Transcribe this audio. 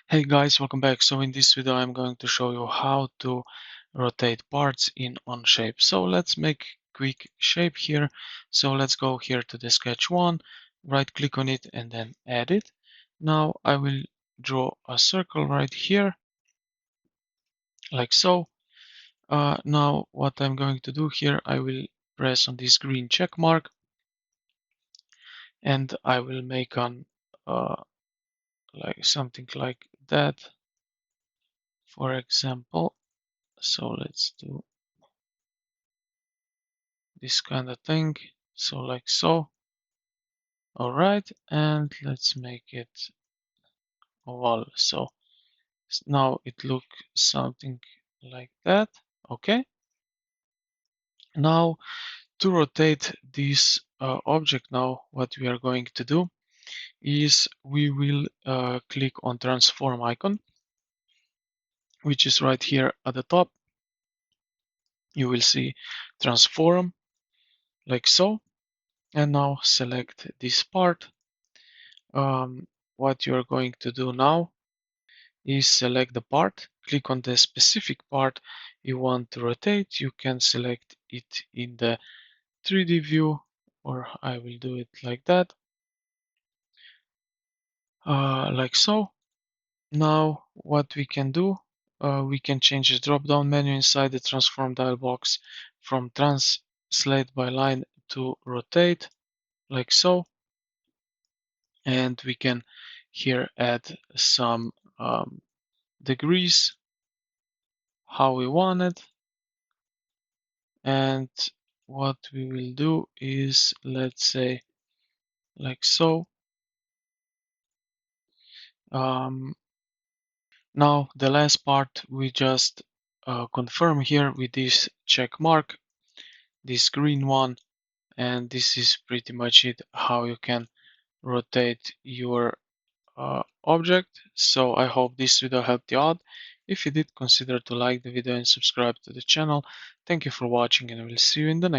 Hey guys, welcome back. So in this video I'm going to show you how to rotate parts in Onshape. So let's make quick shape here. So let's go here to the sketch one, right click on it and then edit. Now I will draw a circle right here like so. Now what I'm going to do here, I will press on this green check mark and I will make an like something like that, for example. So let's do this kind of thing, so like so. All right, and let's make it oval. So now it look something like that. Okay, now to rotate this object, now what we are going to do is we will click on transform icon, which is right here at the top. You will see transform like so, and now select this part. What you are going to do now is select the part, click on the specific part you want to rotate. You can select it in the 3D view, or I will do it like that, like so. Now what we can do, we can change the drop down menu inside the transform dialog box from translate by line to rotate like so, and we can here add some degrees how we want it. And what we will do is, let's say like so. Now the last part we just confirm here with this check mark, this green one, and this is pretty much it, how you can rotate your object. So I hope this video helped you out. If you did, consider to like the video and subscribe to the channel. Thank you for watching, and I will see you in the next